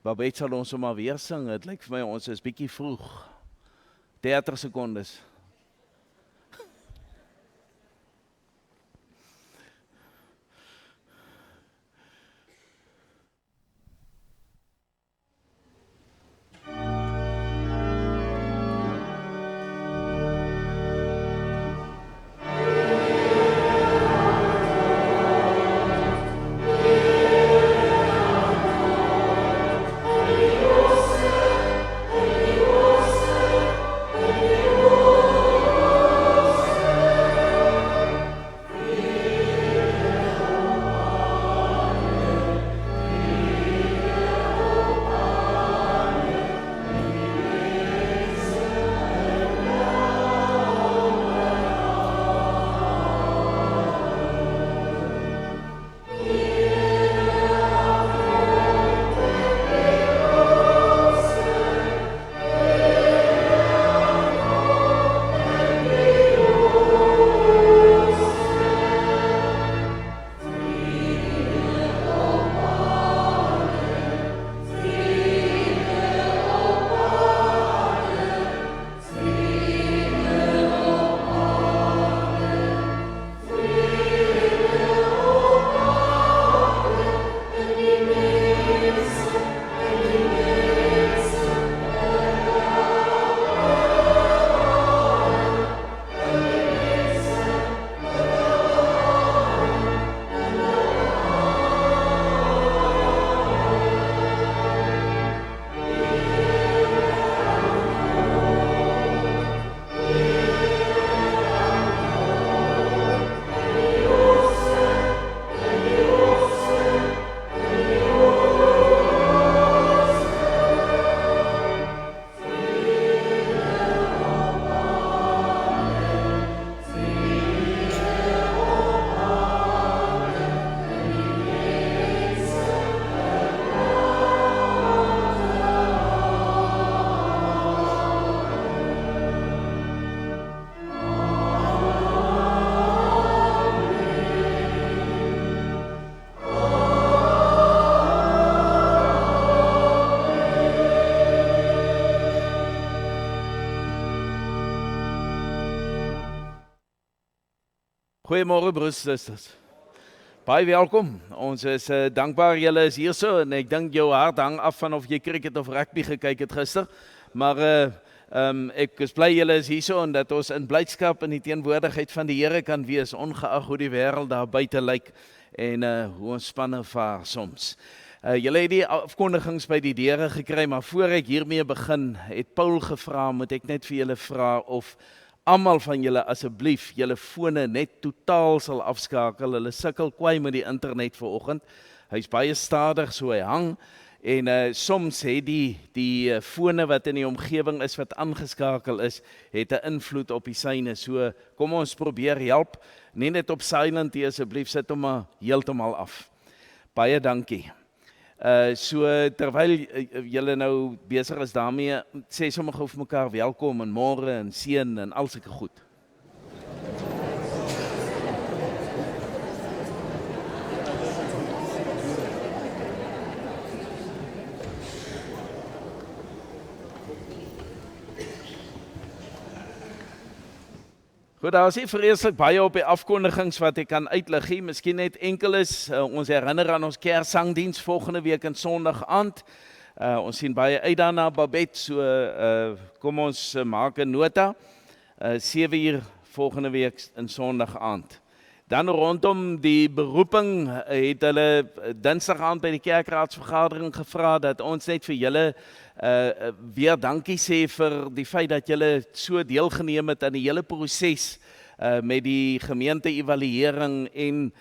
Babette sal ons maar weer sing. Het lyk vir my ons is bietjie vroeg. 30 sekondes. Goeiemôre broers en susters. Baie welkom. Ons is dankbaar julle is hier so en ek dink jou hart hang af van of jy cricket of rugby gekyk het gister. Maar ek is bly julle is hier so en dat ons in blydskap in die teenwoordigheid van die Here kan wees, ongeag hoe die wêreld daar buite lyk en hoe ons spanne vaar soms. Julle het die afkondigings by die deure gekry, maar voor ek hiermee begin, het Paul gevra, moet ek net vir julle vra of almal van julle asseblief julle fone net totaal sal afskakel. Hulle sukkel kwai met die internet vanoggend. Hy's baie stadig, so hy hang. En soms het die fone wat in die omgewing is, wat aangeskakel is, het 'n invloed op die syne. So kom ons probeer help. Nie net op silent hier asseblief, sit hom maar heeltemal af. Baie dankie. So terwyl julle nou besig is daarmee, sê sommer gou vir mekaar welkom en môre en seën en al sulke goed. Goed, daar is nie vreeslik baie op die afkondigings wat ek kan uitlig nie. Miskien net enkeles, ons herinner aan ons Kerssangdiens volgende week in Sondag aand. Ons sien baie uit daarna, Babette, so kom ons maak 'n nota. 7:00 volgende week in Sondag aand. Dan rondom die beroeping het hulle Dinsdag aand by die kerkraadsvergadering gevra dat ons net vir julle weer dankie sê vir die feit dat julle so deelgeneem het aan die hele proses met die gemeente-evaluering en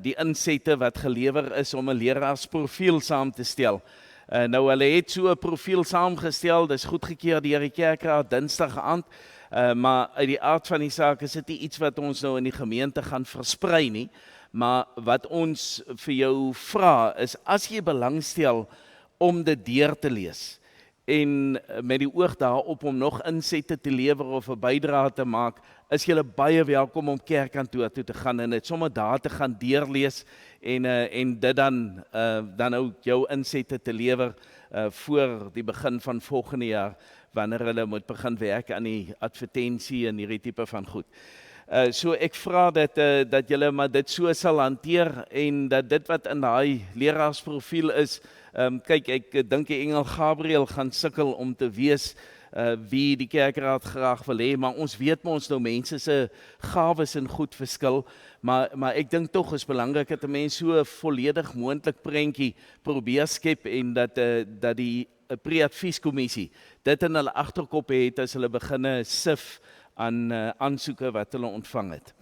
die insette wat gelewer is om 'n leraarsprofiel saam te stel. Nou hulle het so 'n profiel saamgestel, dis goedgekeur deur die kerkraad Dinsdag aand. Maar uit die aard van die saak is dit nie iets wat ons nou in die gemeente gaan versprei nie, maar wat ons vir jou vra is, as jy belangstel om dit deur te lees en met die oog daarop om nog insette te lewer of 'n bydrae te maak, is julle baie welkom om kerkkantoor toe te gaan en dit sommer daar te gaan deurlees en dit dan nou jou insette te lewer voor die begin van volgende jaar, wanneer hulle moet begin werk aan die advertensie en hierdie tipe van goed. So ek vra dat julle maar dit so sal hanteer en dat dit wat in daai leraarsprofiel is, kyk, ek dink die engel Gabriel gaan sukkel om te wees wie die kerkraad graag wil hê, maar ons weet ons nou mense se gawes en goed verskil, maar ek dink tog is belangrik dat 'n mens so volledig moontlik prentjie probeer skep en dat die pre-advieskommissie dit in hulle agterkop het as hulle beginne sif aan aansoeke wat hulle ontvang het.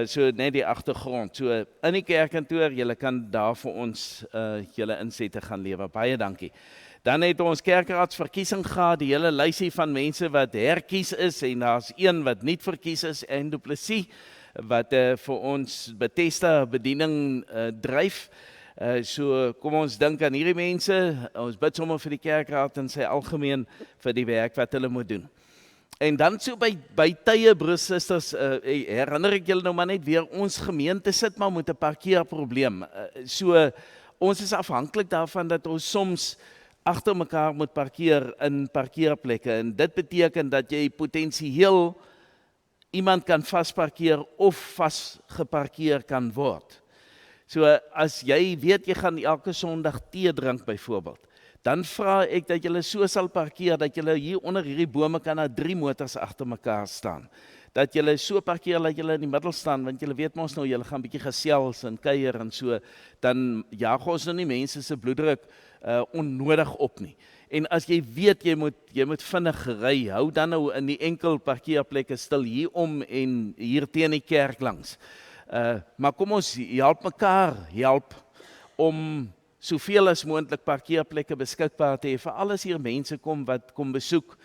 So net die agtergrond. So in die kerkkantoor, julle kan daar vir ons julle insette gaan lewer. Baie dankie. Dan het ons kerkraadsverkiesing gehad, die hele lysie van mense wat herkies is en daar's een wat nie verkies is, en Du Plessis wat vir ons Bethesda bediening dryf. So kom ons dink aan hierdie mense, ons bid sommer vir die kerkraad in sy algemeen vir die werk wat hulle moet doen. En dan so by tye, broers, susters, herinner ek julle nou maar net weer, ons gemeente sit maar met 'n parkeerprobleem. So ons is afhanklik daarvan dat ons soms agter mekaar moet parkeer in parkeerplekke en dit beteken dat jy potensieel iemand kan vasparkeer of vasgeparkeer kan word. So as jy weet jy gaan elke Sondag tee drink byvoorbeeld, dan vra ek dat julle so sal parkeer dat julle hier onder hierdie bome kan 3 motors agter mekaar staan. Dat julle so parkeer dat julle in die middel staan, want julle weet mos nou julle gaan bietjie gesels en kuier en so, dan jaag ons nou nie mense se bloeddruk onnodig op nie. En as jy weet jy moet vinnig ry, hou dan nou in die enkel parkeerplekke stil hier om en hier teen die kerk langs. Maar kom ons help mekaar om soveel as moontlik parkeerplekke beskikbaar te hê vir al hier mense wat kom besoek,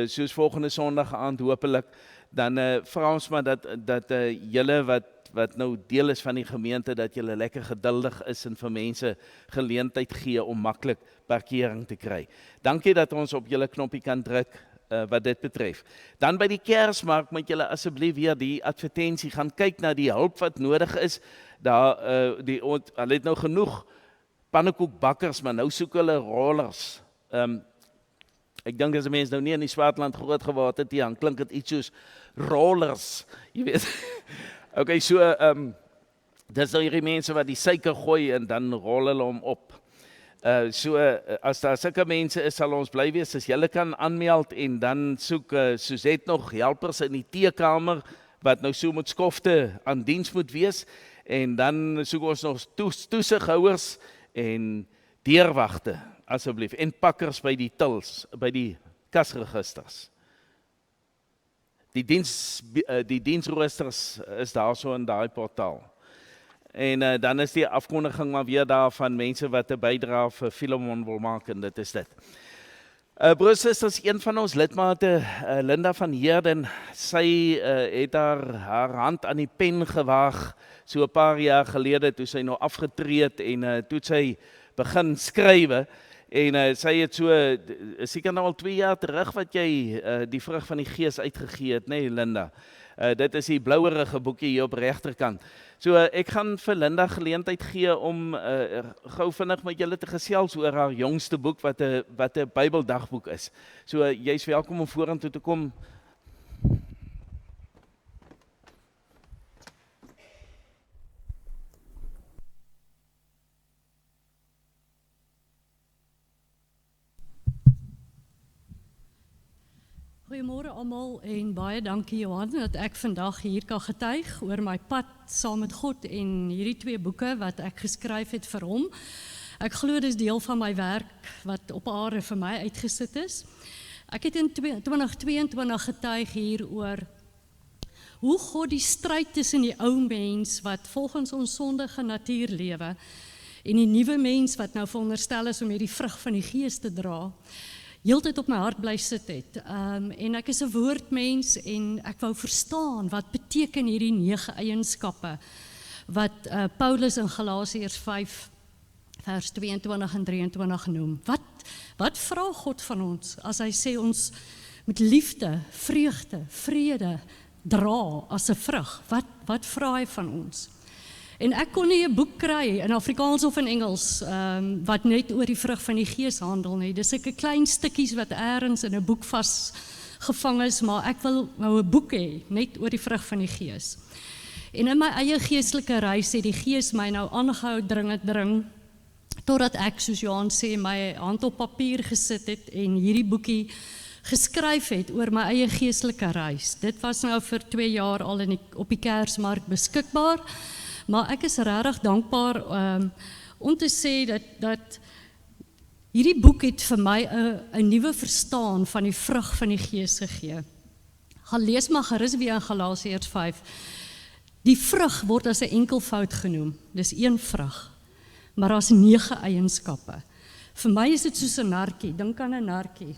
soos volgende Sondag aand hopelik, dan vra ons maar dat julle wat nou deel is van die gemeente, dat julle lekker geduldig is en vir mense geleentheid gee om maklik parkering te kry. Dankie dat ons op julle knoppie kan druk wat dit betref. Dan by die Kersmark moet julle asseblief weer die advertensie gaan kyk na die hulp wat nodig is. Hulle het nou genoeg pannekoekbakkers, maar nou soek hulle rollers. Ek dink as 'n mens nou nie in die Swartland groot geword het, dan klink dit iets soos rollers, jy weet. Okay, so dis nou hierdie mense wat die suiker gooi en dan rol hulle hom op. So as daar sulke mense is, sal ons bly wees as julle kan aanmeld en dan soek Suzette nog helpers in die teekamer wat nou so met skofte aan diens moet wees en dan soek ons nog toesighouers en deurwagte asseblief en pakkers by die tils, by die kasregisters. Die diensroosters is daar so in daai portaal. En dan is die afkondiging maar weer daar van mense wat 'n bydrae vir Philemon wil maak en dit is dit. Broers, susters, een van ons lidmate, Linda van Heerden, sy het haar hand aan die pen gewaag so 'n paar jaar gelede toe sy nou afgetree het en toe sy begin skrywe. En sy het so, seker nou al 2 jaar terug wat jy die vrug van die Gees uitgegee het, nee Linda. Dit is die blouerige boekie hier op regterkant. So ek gaan vir Linda geleentheid gee om gou vinnig met julle te gesels oor haar jongste boek wat 'n Bybeldagboek is. So jy's welkom om vorentoe te kom. Goeiemôre almal en baie dankie Johan dat ek vandag hier kan getuig oor my pad saam met God en hierdie 2 boeke wat ek geskryf het vir hom. Ek glo dis deel van my werk wat op aarde vir my uitgesit is. Ek het in 2022 getuig hier oor hoe God die stryd tussen die ou mens wat volgens ons sondige natuur lewe en die nuwe mens wat nou veronderstel is om hierdie vrug van die Gees te dra, heeltyd op my hart bly sit het. En ek is 'n woordmens en ek wou verstaan wat beteken hierdie 9 eienskappe wat Paulus in Galasiërs 5 vers 22 en 23 noem. Wat vra God van ons as hy sê ons met liefde, vreugde, vrede, dra as 'n vrug? Wat vra hy van ons? En ek kon nie 'n boek kry in Afrikaans of in Engels wat net oor die vrug van die Gees handel nie. Dis 'n klein stukkies wat eers in 'n boek vasgevang is, maar ek wil nou 'n boek hê net oor die vrug van die Gees. En in my eie geestelike reis het die Gees my nou aangehou dring, totdat ek, soos Johan sê, my hand op papier gesit het en hierdie boekie geskryf het oor my eie geestelike reis. Dit was nou vir 2 jaar al op die Kersmark beskikbaar, maar ek is regtig dankbaar om te sê dat hierdie boek het vir my 'n nuwe verstaan van die vrug van die Gees gegee. Gaan lees maar gerus weer in Galasiërs 5. Die vrug word as 'n enkelvoud genoem. Dis een vrug, maar daar's 9 eienskappe. Vir my is dit soos 'n nartjie. Dink aan 'n nartjie.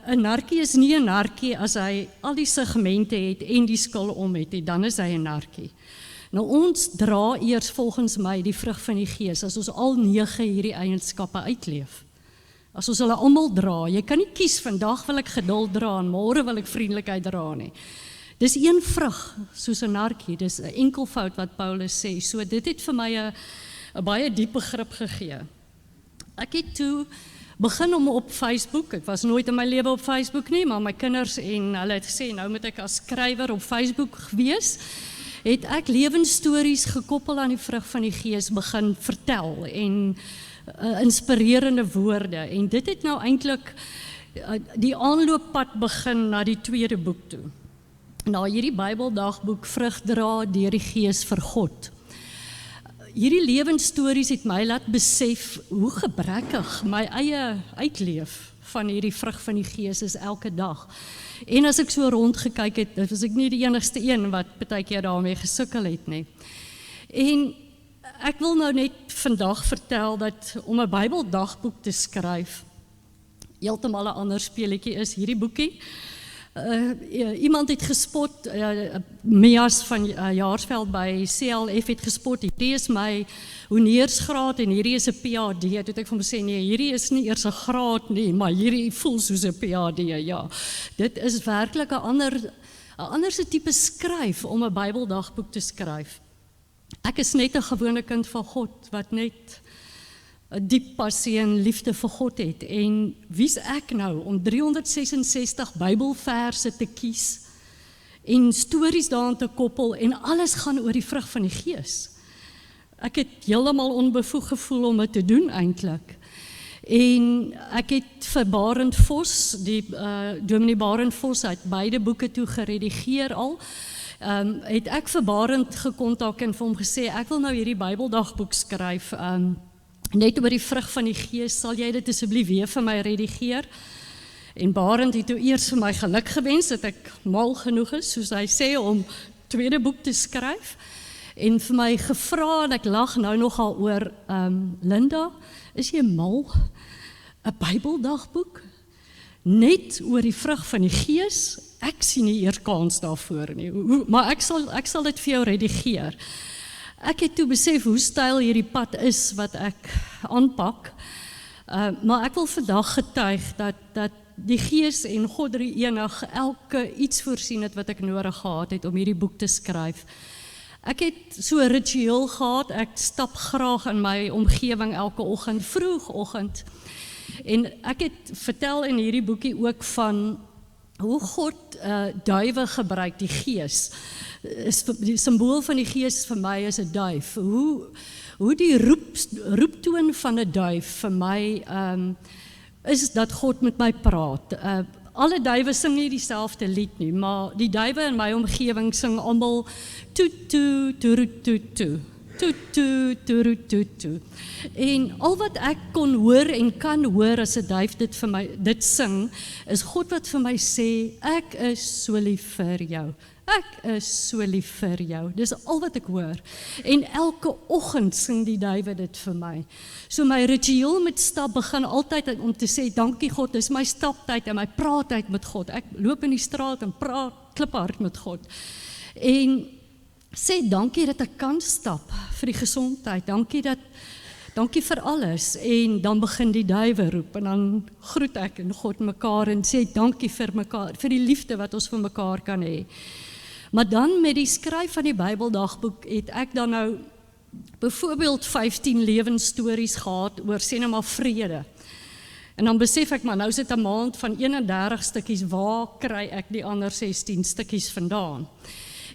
'n nartjie is nie 'n nartjie as hy al die segmente het en die skil om het, dan is hy 'n nartjie. Nou ons dra eers volgens my die vrug van die Gees as ons al 9 hierdie eienskappe uitleef. As ons hulle almal dra, jy kan nie kies vandag wil ek geduld dra en môre wil ek vriendelikheid dra nie. Dis een vrug soos 'n nartjie, dis 'n enkelvoud wat Paulus sê. So dit het vir my 'n baie diep begrip gegee. Ek het toe begin om op Facebook, ek was nooit in my lewe op Facebook nie, maar my kinders en hulle het gesê, nou moet ek as skrywer op Facebook wees, het ek lewensstories gekoppel aan die vrug van die Gees begin vertel en inspirerende woorde. En dit het nou eintlik die aanlooppad begin na die tweede boek toe. Na hierdie Bybeldagboek Vrug dra deur die Gees vir God. Hierdie lewensstories het my laat besef hoe gebrekkig my eie uitleef van hierdie vrug van die Gees is elke dag. En as ek so rondgekyk het, was ek nie die enigste een wat baie keer daarmee gesukkel het nie. En ek wil nou net vandag vertel dat om 'n Bybeldagboek te skryf, heeltemal 'n ander speletjie is hierdie boekie. Iemand het gespot, Mias van Jaarsveld by CLF het gespot, hierdie is my honeursgraad en hierdie is 'n PhD. Toe het ek vir hom gesê, nee, hierdie is nie eers 'n graad nie, maar hierdie voel soos 'n PhD, ja. Dit is werklik 'n ander tipe skryf om 'n Bybeldagboek te skryf. Ek is net 'n gewone kind van God, wat net 'n diep passie en liefde vir God het. En wie's ek nou om 366 Bybelverse te kies en stories daaraan te koppel en alles gaan oor die vrug van die Gees. Ek het heeltemal onbevoeg gevoel om dit te doen eintlik. En ek het vir Barend Vos, Dominee Barend Vos uit beide boeke toe geredigeer al. Het ek vir Barend gekontak en vir hom gesê, ek wil nou hierdie Bybeldagboek skryf, net oor die vrug van die Gees, sal jy dit asseblief weer vir my redigeer? En Barend het toe eers vir my geluk gewens, dat ek mal genoeg is, soos hy sê, om tweede boek te skryf. En vir my gevra, en ek lag nou nogal oor, Linda, is jy mal? 'n Bybeldagboek? Net oor die vrug van die Gees? Ek sien nie eers kans daarvoor nie, maar ek sal dit vir jou redigeer. Ek het toe besef hoe styl hierdie pad is wat ek aanpak, maar ek wil vandag getuig dat die Gees en God drie-enig elke iets voorsien het wat ek nodig gehad het om hierdie boek te skryf. Ek het so 'n ritueel gehad, ek stap graag in my omgewing elke oggend, vroegoggend, en ek het vertel in hierdie boekie ook van hoe God duiwe gebruik, die Gees. Die simbool van die Gees vir my is 'n duif. Hoe die roeptoon van 'n duif vir my is dat God met my praat. Alle duiwe sing nie dieselfde lied nie, maar die duiwe in my omgewing sing almal toet toet toet toet toet. Toet, toet, toet, toet, toet. En al wat ek kon hoor en kan hoor as 'n duif dit vir my dit sing, is God wat vir my sê, ek is so lief vir jou. Ek is so lief vir jou. Dis al wat ek hoor. En elke oggend sing die duiwe dit vir my. So my ritueel met stap begin altyd om te sê, dankie God, dis my staptyd en my praattyd met God. Ek loop in die straat en praat kliphard met God. En sê dankie dat ek kan stap vir die gesondheid. Dankie dat dankie vir alles. En dan begin die duiwe roep en dan groet ek en God mekaar en sê dankie vir mekaar, vir die liefde wat ons vir mekaar kan hê. Maar dan met die skryf van die Bybeldagboek het ek dan nou byvoorbeeld 15 lewensstories gehad oor sê nou maar vrede. En dan besef ek, maar nou is dit 'n maand van 31 stukkies, waar kry ek die ander 16 stukkies vandaan?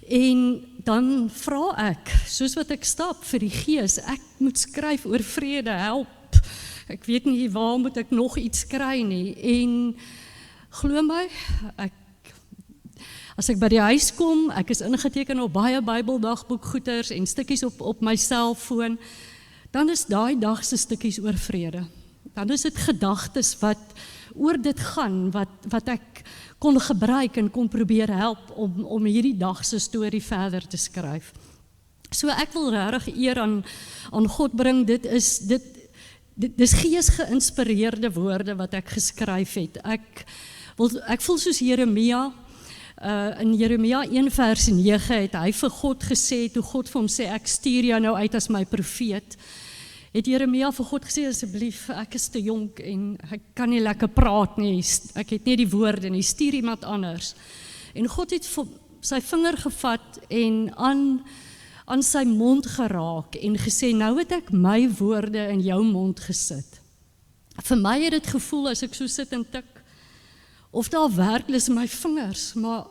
En dan vra ek, soos wat ek stap vir die Gees, ek moet skryf oor vrede, help. Ek weet nie waar moet ek nog iets kry nie. En glo my, as ek by die huis kom, ek is ingeteken op baie Bybeldagboekgoeders en stukkies op my selfoon, dan is daai dag se stukkies oor vrede. Dan is dit gedagtes wat oor dit gaan, wat ek kon gebruik en kon probeer help om hierdie dag se storie verder te skryf. So ek wil regtig eer aan God bring, dit is Gees geïnspireerde woorde wat ek geskryf het. Ek voel soos Jeremia, in Jeremia 1 vers 9 het hy vir God gesê, toe God vir hom sê, ek stuur jou nou uit as my profeet, het Jeremia vir God gesê, asseblief, ek is te jonk en ek kan nie lekker praat nie, ek het nie die woorde nie, stuur iemand anders. En God het sy vinger gevat en aan sy mond geraak en gesê, nou het ek my woorde in jou mond gesit. Vir my het dit gevoel as ek so sit en tik, of daar werklik my vingers, maar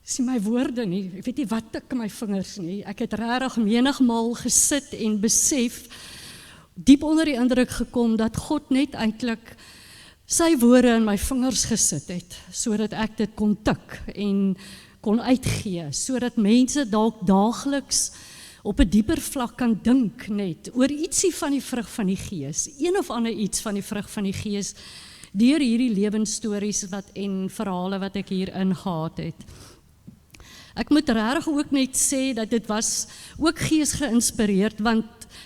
dis nie my woorde nie, ek weet nie wat tik my vingers nie, ek het regtig menigmaal gesit en besef, diep onder die indruk gekom, dat God net eintlik sy woorde in my vingers gesit het, sodat ek dit kon tik en kon uitgee, sodat mense dalk daagliks op 'n dieper vlak kan dink net, oor ietsie van die vrug van die Gees, een of ander iets van die vrug van die Gees, deur hierdie lewensstories en verhale wat ek hier ingehad het. Ek moet regtig ook net sê, dat dit was ook Gees geïnspireerd, want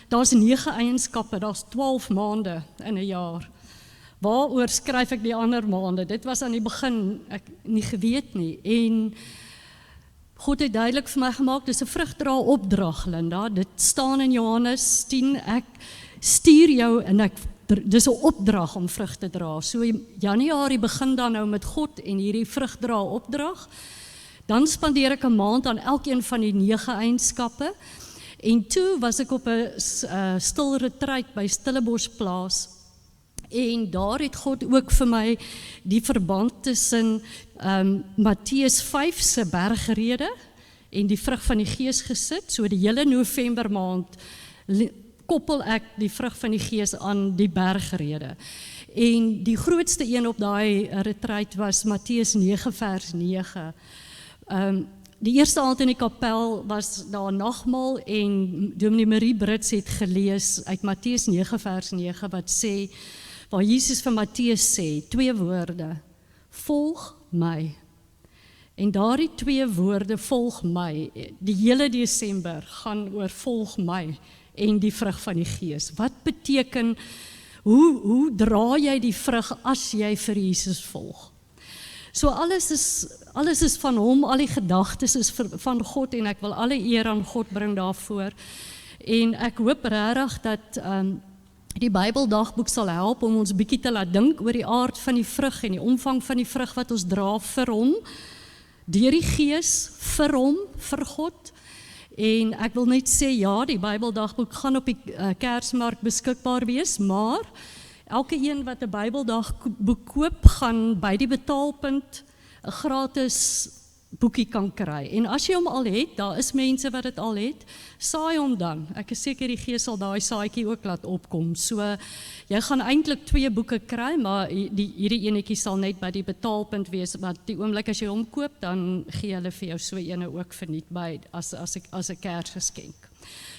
daar's 9 eienskappe, daar's 12 maande in 'n jaar. Waaroor skryf ek die ander maande? Dit was aan die begin, ek nie geweet nie, en God het duidelik vir my gemaak, dis 'n vrugdra opdrag, Linda, dit staan in Johannes 10, ek stuur jou, en dis 'n opdrag om vrug te dra, so Januarie begin dan nou met God en hierdie vrugdra opdrag, dan spandeer ek 'n maand aan elkeen van die 9 eienskappe, en toe was ek op 'n stil retreat by Stillebosplaas, en daar het God ook vir my die verband tussen Matteus 5 se bergrede en die vrug van die Gees gesit, so die hele November maand koppel ek die vrug van die Gees aan die bergrede. En die grootste een op daai retreat was Matteus 9 vers 9. Die eerste aand in die kapel was daar nagmaal en Dominee Marie Brits het gelees uit Matteus 9 vers 9 wat sê, waar Jesus vir Matteus sê, 2 woorde, volg my. En daardie 2 woorde, volg my, die hele Desember gaan oor volg my en die vrug van die Gees. Wat beteken, hoe dra jy die vrug as jy vir Jesus volg? So alles is van hom, al die gedagtes is van God, en ek wil alle eer aan God bring daarvoor. En ek hoop regtig dat die Bybeldagboek sal help om ons bietjie te laat dink oor die aard van die vrug en die omvang van die vrug wat ons dra vir hom, deur die Gees, vir hom, vir God. En ek wil net sê, ja, die Bybeldagboek gaan op die Kersmark beskikbaar wees, maar elke een wat 'n Bybeldagboek koop, gaan by die betaalpunt 'n gratis boekie kan kry. En as jy hom al het, daar is mense wat dit al het, saai hom dan. Ek is seker die Gees sal daai saadjie ook laat opkom. So, jy gaan eintlik 2 boeke kry, maar hierdie enetjie sal net by die betaalpunt wees, maar die oomblik as jy hom koop, dan gee hulle vir jou so ene ook verniet by, as 'n Kersgeskenk.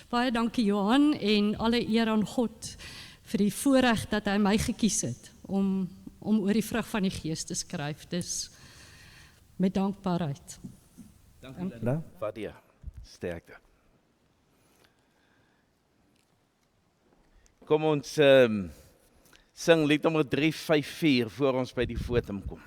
Baie dankie Johan, en alle eer aan God vir die voorreg dat hy my gekies het, om oor die vrug van die Gees te skryf. Dis met dankbaarheid. Dankie Linda. Vadia, sterkte. Kom ons sing lied nommer 354 voor ons by die fotum kom.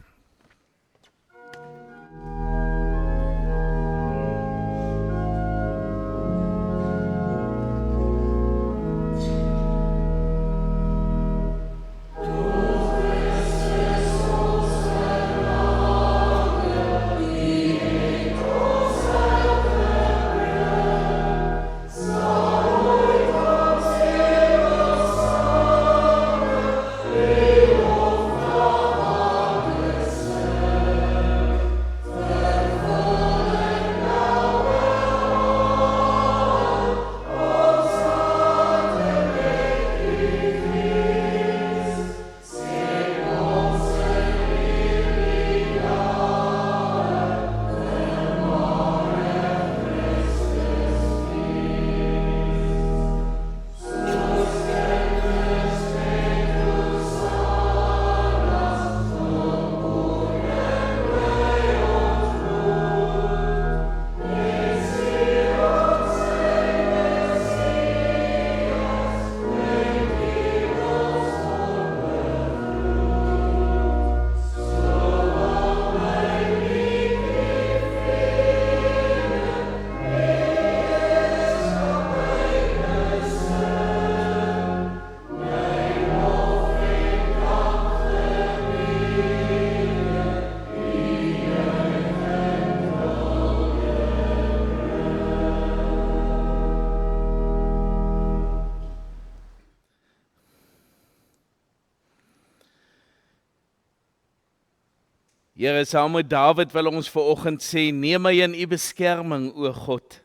Here, saam met Dawid wil ons vanoggend sê, neem my in u beskerming, o God.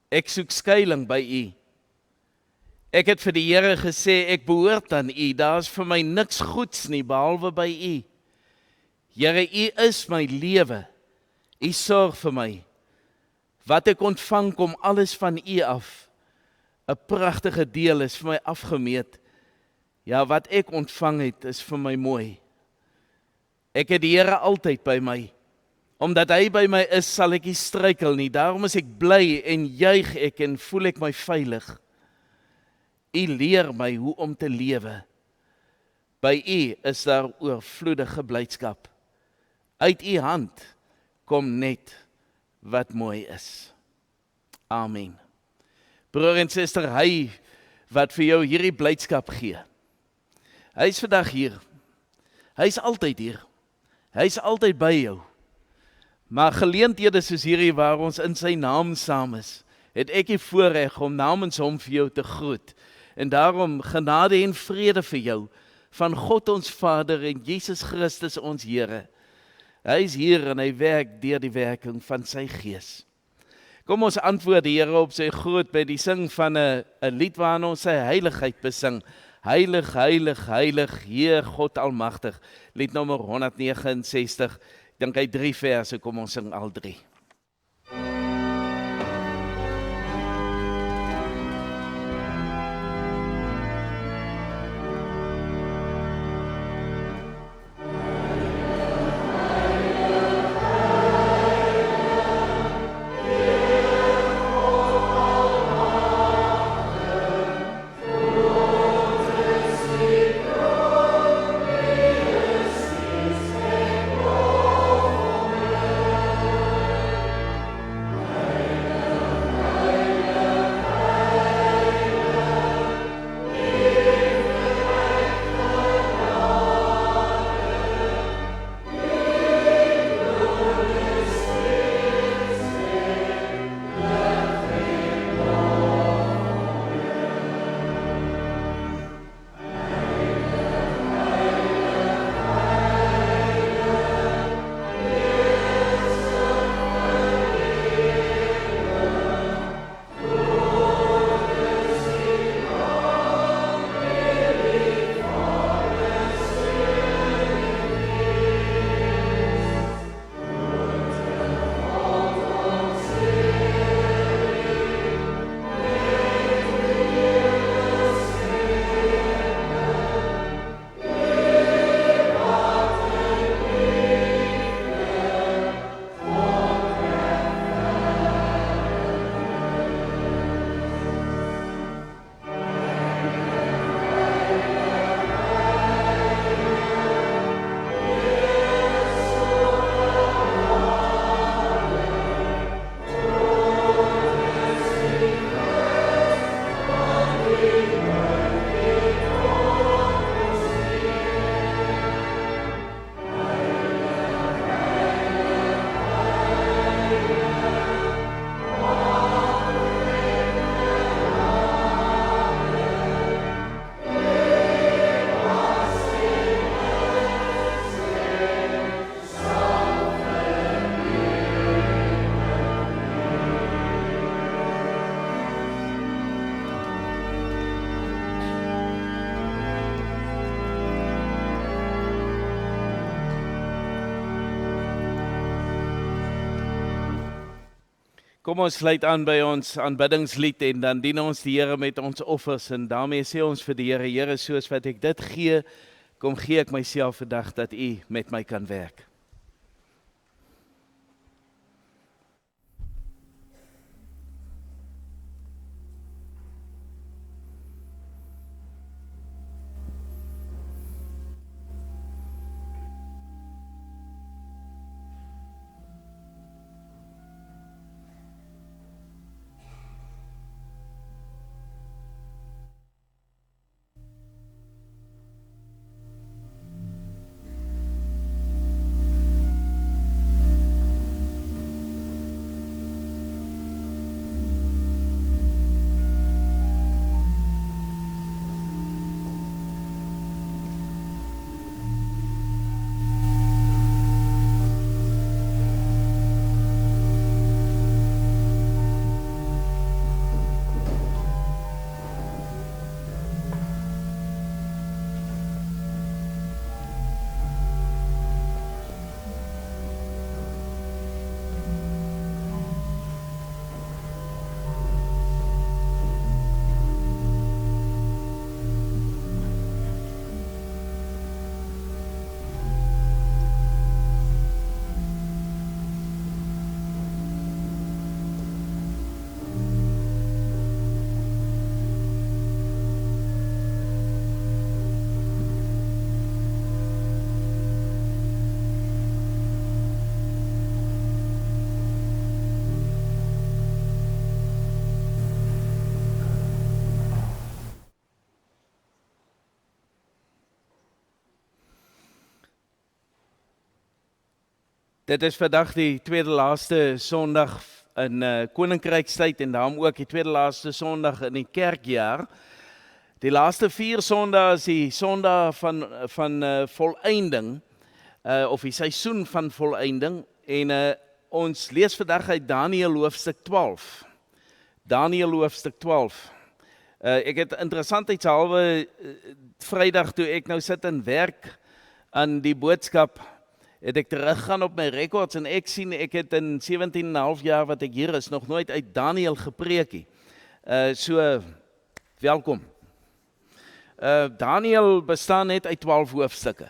Ek soek skuiling by u. Ek het vir die Here gesê, ek behoort aan u. Daar is vir my niks goeds nie, behalwe by u. Here, u is my lewe. U sorg vir my. Wat ek ontvang, kom alles van u af. 'n pragtige deel is vir my afgemeet. Ja, wat ek ontvang het, is vir my mooi. Ek het die Here altyd by my. Omdat hy by my is, sal ek nie struikel nie. Daarom is ek bly en juig ek en voel ek my veilig. U leer my hoe om te lewe. By u is daar oorvloedige blydskap. Uit u hand kom net wat mooi is. Amen. Broer en suster, hy wat vir jou hierdie blydskap gee. Hy is vandag hier. Hy is altyd hier. Hy is altyd by jou. Maar geleenthede soos hierdie waar ons in sy naam saam is, het ek die voorreg om namens hom vir jou te groet. En daarom genade en vrede vir jou, van God ons Vader en Jesus Christus ons Here. Hy is hier en hy werk deur die werking van sy Gees. Kom ons antwoord die Here op sy groot by die sing van 'n lied waarin ons sy heiligheid besing. Heilig, heilig, heilig, Heer God Almagtig. Lied nommer 169. Ek dink hy 3 verse, kom ons sing al 3. Kom ons sluit aan by ons aanbiddingslied en dan dien ons die Here met ons offers en daarmee sê ons vir die Here, Here, soos wat ek dit gee, kom gee ek myself vandag dat U met my kan werk. Dit is vandag die tweede laaste Sondag in Koninkrykstyd en daarom ook die tweede laaste Sondag in die kerkjaar. Die laaste 4 Sondae is die Sondag van volëinding, of die seisoen van volëinding, en ons lees vandag uit Daniël hoofstuk 12. Daniël hoofstuk 12. Ek het interessantheidshalwe Vrydag toe ek nou sit en werk aan die boodskap, het ek teruggaan op my records en ek sien ek het in 17,5 jaar wat ek hier is nog nooit uit Daniël gepreekie. So welkom. Daniël bestaan net uit 12 hoofstukke.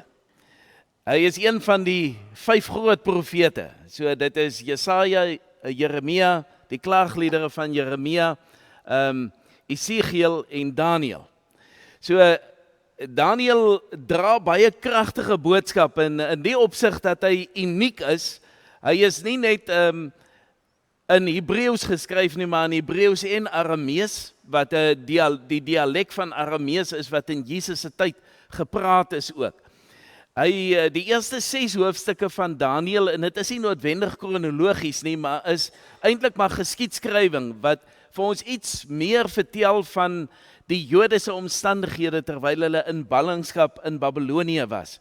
Hy is een van die 5 groot profete. So dit is Jesaja, Jeremia, die klaagliedere van Jeremia, Esegiel en Daniël. So Daniël dra baie kragtige boodskap in die opsig dat hy uniek is. Hy is nie net in Hebreëus geskryf nie, maar in Hebreëus en Aramees, wat die dialek van Aramees is wat in Jesus se tyd gepraat is ook. Die eerste 6 hoofstukke van Daniël, en dit is nie noodwendig kronologies nie, maar is eintlik maar geskiedskrywing wat vir ons iets meer vertel van die Jodese omstandighede terwyl hulle in ballingskap in Babylonië was.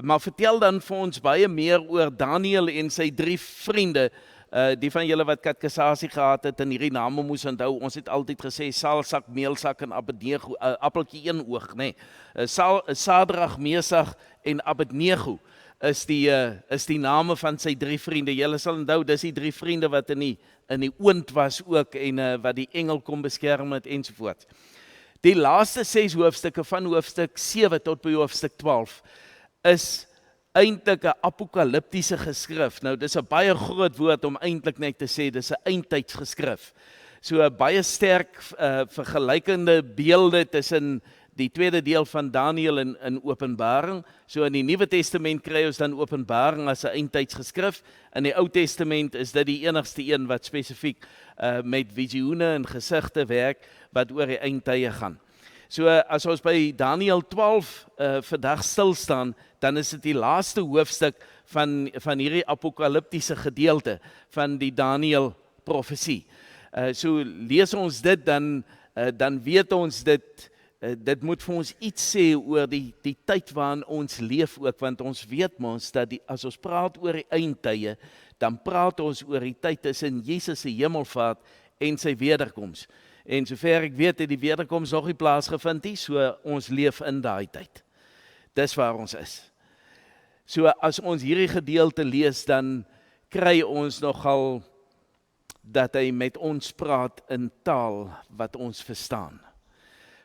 Maar vertel dan vir ons baie meer oor Daniël en sy 3 vriende, die van julle wat katekisasie gehad het en hierdie name moes onthou. Ons het altyd gesê Saalsak, Meelsak en Abednego, appeltjie een oog, nee. Sadrag, Mesach en Abednego is die name van sy 3 vriende. Julle sal onthou, dis die 3 vriende wat in die oond was ook en wat die engel kon beskerm het ensovoorts. Die laaste 6 hoofstukke van hoofstuk 7 tot by hoofstuk 12 is eintlik 'n apokaliptiese geskrif. Nou dis 'n baie groot woord om eintlik net te sê, dis 'n eindtydsgeskrif. So 'n baie sterk vergelykende beelde tussen die tweede deel van Daniël in Openbaring. So in die Nuwe Testament kry ons dan Openbaring as 'n eindtydsgeskrif. In die Ou Testament is dit die enigste een wat spesifiek met visioene en gesigte werk wat oor die eindtye gaan. So as ons by Daniël 12 vandag stil staan, dan is dit die laaste hoofstuk van hierdie apokaliptiese gedeelte van die Daniël profesie. So lees ons dit, dan weet ons dit moet vir ons iets sê oor die tyd waarin ons leef ook, want ons weet mos dat as ons praat oor die eindtye, dan praat ons oor die tyd tussen Jesus se hemelvaart en sy wederkoms. En sover ek weet, het die wederkoms nog nie plaasgevind nie, so ons leef in daai tyd. Dis waar ons is. So as ons hierdie gedeelte lees, dan kry ons nogal dat hy met ons praat in taal wat ons verstaan.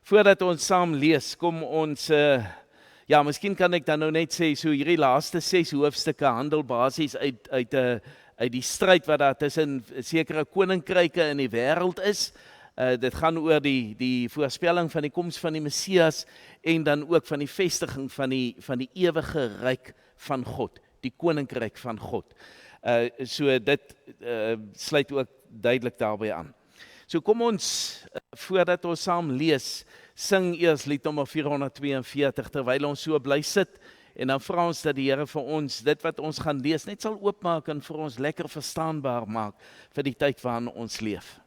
Voordat ons saam lees, kom ons, miskien kan ek dan nou net sê, so hierdie laaste 6 hoofstukke handel basies uit die stryd wat daar tussen sekere koninkryke in die wêreld is. Dit gaan oor die voorspelling van die koms van die Messias en dan ook van die vestiging van die ewige ryk van God, die koninkryk van God. So dit sluit ook duidelik daarbey aan. So kom ons, voordat ons saam lees, sing eers lied nommer 442, terwyl ons so bly sit, en dan vra ons dat die Here vir ons, dit wat ons gaan lees, net sal oopmaak en vir ons lekker verstaanbaar maak vir die tyd waarin ons leef. Oh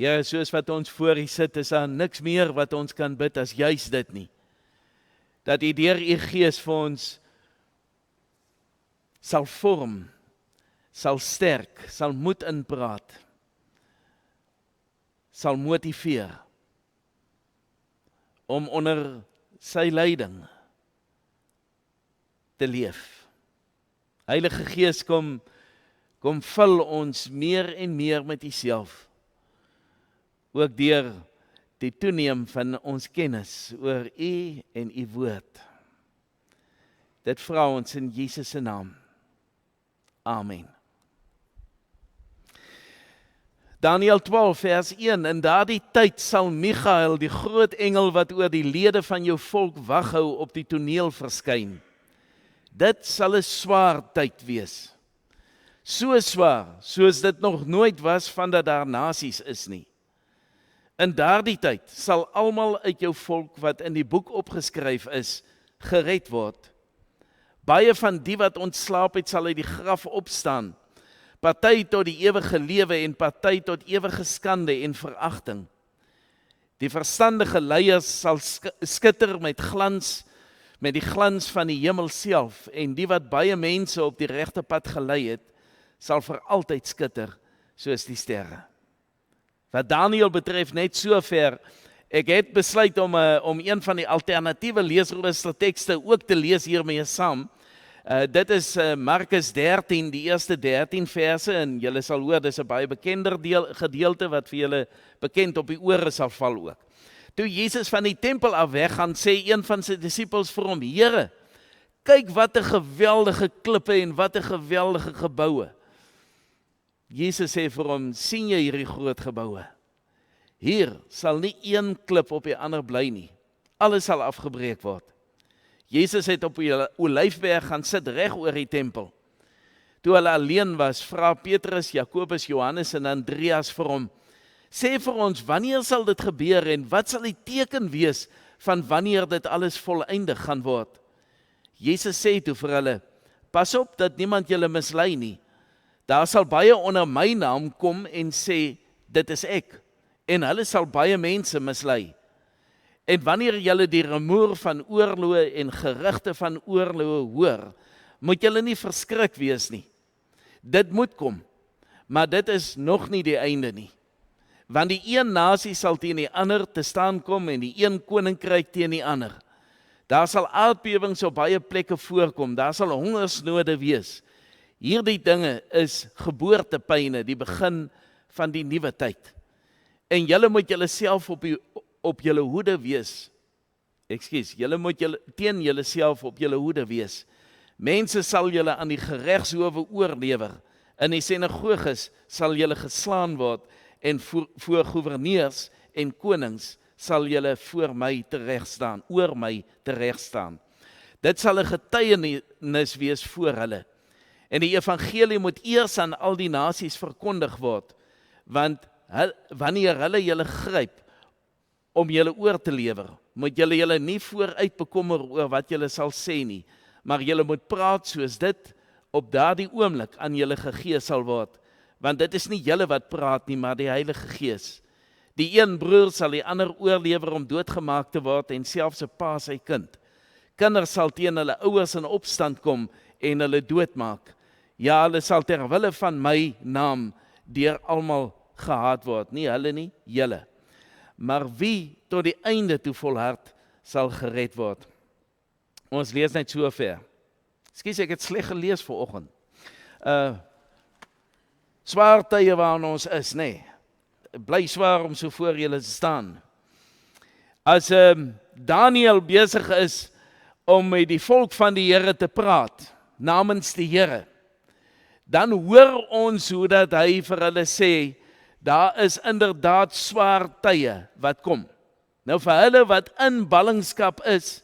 Here, soos wat ons voor U sit, is daar niks meer wat ons kan bid as juis dit nie. Dat U deur U Gees vir ons sal vorm, sal sterk, sal moed inpraat, sal motiveer om onder sy leiding te leef. Heilige Gees, kom vul ons meer en meer met U self, ook deur die toeneem van ons kennis oor U en U woord. Dit vra ons in Jesus se naam. Amen. Daniël 12 vers 1, in daardie tyd sal Michael, die groot engel wat oor die lede van jou volk wag hou, op die toneel verskyn. Dit sal 'n swaar tyd wees. So swaar, soos dit nog nooit was vandat daar nasies is nie. In daardie tyd sal almal uit jou volk wat in die boek opgeskryf is, gered word. Baie van die wat ontslaap het, sal uit die graf opstaan. Party tot die ewige lewe en party tot ewige skande en veragting. Die verstandige leiers sal skitter met die glans van die hemel self, en die wat baie mense op die regte pad gelei het, sal vir altyd skitter soos die sterre. Wat Daniël betref, net sover, ek het besluit om een van die alternatiewe leesrooster tekste ook te lees hiermee saam. Dit is Markus 13, die eerste 13 verse, en julle sal hoor, dis 'n baie bekender gedeelte wat vir julle bekend op die ore sal val ook. Toe Jesus van die tempel af weggaan, sê een van sy disippels vir hom, Here, kyk wat 'n geweldige klippe en wat 'n geweldige geboue. Jesus sê vir hom, sien jy hierdie groot geboue? Hier sal nie een klip op die ander bly nie. Alles sal afgebreek word. Jesus het op die Olyfberg gaan sit reg oor die tempel. Toe hulle alleen was, vra Petrus, Jakobus, Johannes en Andreas vir hom, sê vir ons, wanneer sal dit gebeur en wat sal die teken wees van wanneer dit alles voleindig gaan word? Jesus sê toe vir hulle, pas op dat niemand julle mislei nie. Daar sal baie onder my naam kom en sê, dit is ek, en hulle sal baie mense mislei. En wanneer julle die rumoer van oorloë en gerugte van oorloë hoor, moet julle nie verskrik wees nie. Dit moet kom, maar dit is nog nie die einde nie. Want die een nasie sal teen die ander te staan kom en die een koninkryk teen die ander. Daar sal aardbewings op baie plekke voorkom, daar sal hongersnode wees. Hierdie dinge is geboortepyne, die begin van die nuwe tyd. En julle moet julle self op julle hoede wees. Julle moet teen julle self op julle hoede wees. Mense sal julle aan die geregshowe oorlewer. In die sinagoges sal julle geslaan word en voor goewerneurs en konings sal julle oor my teregstaan. Dit sal 'n getuienis wees voor hulle. En die evangelie moet eers aan al die nasies verkondig word, want wanneer hulle julle gryp om julle oor te lewer, moet julle nie vooruit bekommer oor wat julle sal sê nie, maar julle moet praat soos dit op daardie oomblik aan julle gegee sal word, want dit is nie julle wat praat nie, maar die Heilige Gees. Die een broer sal die ander oorlewer om doodgemaak te word en selfs 'n pa sy kind. Kinders sal teen hulle ouers in opstand kom en hulle doodmaak. Ja, hulle sal ter wille van my naam deur almal gehaat word, nie hulle nie, julle. Maar wie tot die einde toe volhard sal gered word. Ons lees net so ver. Ekskuus, ek het sleg gelees vanoggend. Swaar tye waarin ons is, nee. Bly swaar om so voor julle te staan. As Daniël besig is om met die volk van die Here te praat, namens die Here, dan hoor ons hoe dat hy vir hulle sê, daar is inderdaad swaar tye wat kom. Nou vir hulle wat in ballingskap is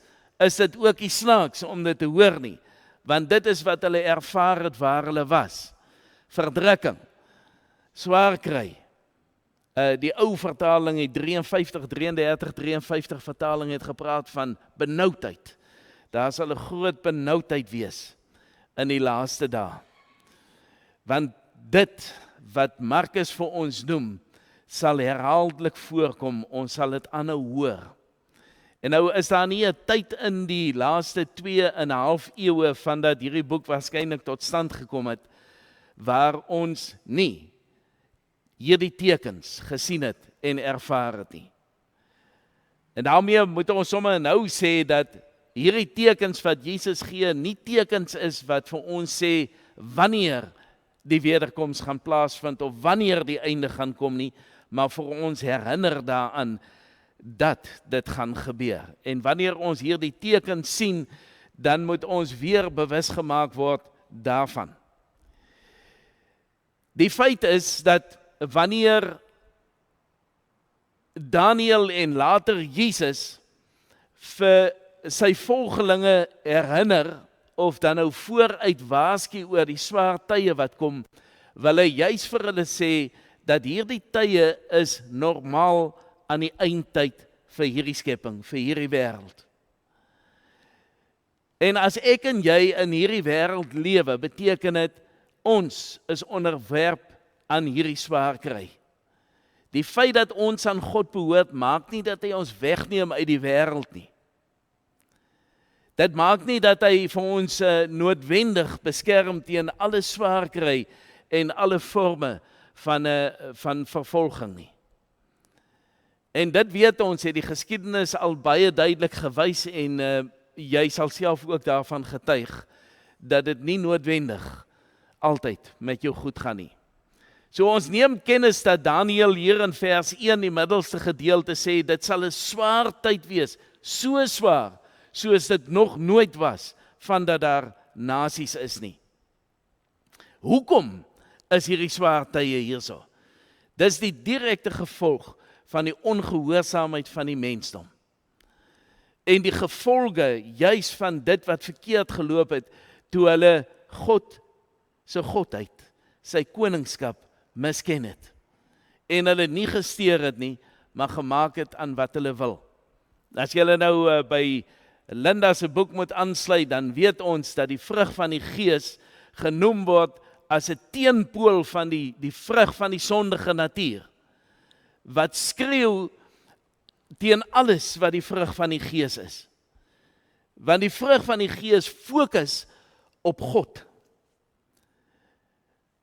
dit ook nie snaaks om dit te hoor nie, want dit is wat hulle ervaar het waar hulle was. Verdrukking, swaar kry. Die ou vertaling het 53 vertaling het gepraat van benoudheid. Daar sal 'n groot benoudheid wees in die laaste dae. Want dit wat Markus vir ons noem, sal herhaaldelik voorkom, ons sal dit aanhou hoor. En nou is daar nie 'n tyd in die laaste 2,5 eeue van dat hierdie boek waarskynlik tot stand gekom het, waar ons nie hierdie tekens gesien het en ervaar het nie. En daarmee moet ons sommer nou sê dat hierdie tekens wat Jesus gee, nie tekens is wat vir ons sê wanneer die wederkoms gaan plaasvind of wanneer die einde gaan kom nie, maar vir ons herinner daaraan dat dit gaan gebeur. En wanneer ons hierdie tekens sien, dan moet ons weer bewus gemaak word daarvan. Die feit is dat wanneer Daniël en later Jesus vir sy volgelinge herinner, of dan nou vooruit waarsku oor die swaar tye wat kom, wil hy juis vir hulle sê, dat hierdie tye is normaal aan die eindtyd vir hierdie skepping, vir hierdie wêreld. En as ek en jy in hierdie wêreld lewe, beteken dit, ons is onderwerp aan hierdie swaar kry. Die feit dat ons aan God behoort, maak nie dat hy ons wegneem uit die wêreld nie. Dit maak nie dat hy vir ons noodwendig beskerm teen alle swaar kry en alle forme van vervolging nie. En dit weet ons, het die geskiedenis al baie duidelik gewys en jy sal self ook daarvan getuig, dat dit nie noodwendig altyd met jou goed gaan nie. So ons neem kennis dat Daniël hier in vers 1 die middelste gedeelte sê, dit sal 'n swaar tyd wees, so swaar, soos dit nog nooit was, van dat daar nasies is nie. Hoekom is hierdie swaar tye hierso? Dis die direkte gevolg van die ongehoorsaamheid van die mensdom. En die gevolge juis van dit wat verkeerd geloop het, toe hulle God se godheid, sy koningskap misken het. En hulle nie gesteer het nie, maar gemaak het aan wat hulle wil. As julle nou by Linda se boek moet aansluit, dan weet ons dat die vrug van die gees genoem word as 'n teenpool van die vrug van die sondige natuur, wat skreeu teen alles wat die vrug van die gees is. Want die vrug van die gees fokus op God.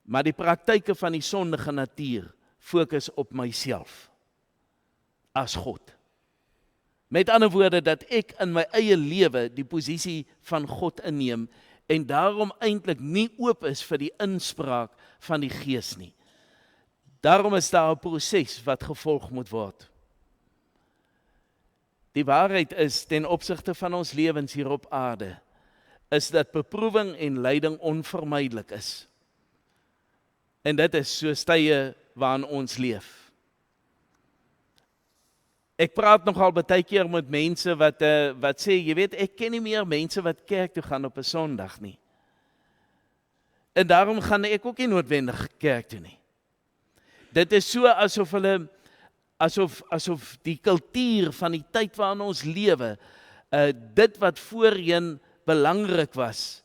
Maar die praktyke van die sondige natuur fokus op myself as God. Met ander woorde, dat ek in my eie lewe die posisie van God inneem en daarom eintlik nie oop is vir die inspraak van die gees nie. Daarom is daar 'n proses wat gevolg moet word. Die waarheid is, ten opsigte van ons lewens hier op aarde, is dat beproewing en lyding onvermydelik is. En dit is soos tye waarin ons leef. Ek praat nogal baie keer met mense wat sê, jy weet, ek ken nie meer mense wat kerk toe gaan op 'n Sondag nie. En daarom gaan ek ook nie noodwendig kerk toe nie. Dit is so asof die kultuur van die tyd waarin ons lewe, dit wat voorheen belangrik was,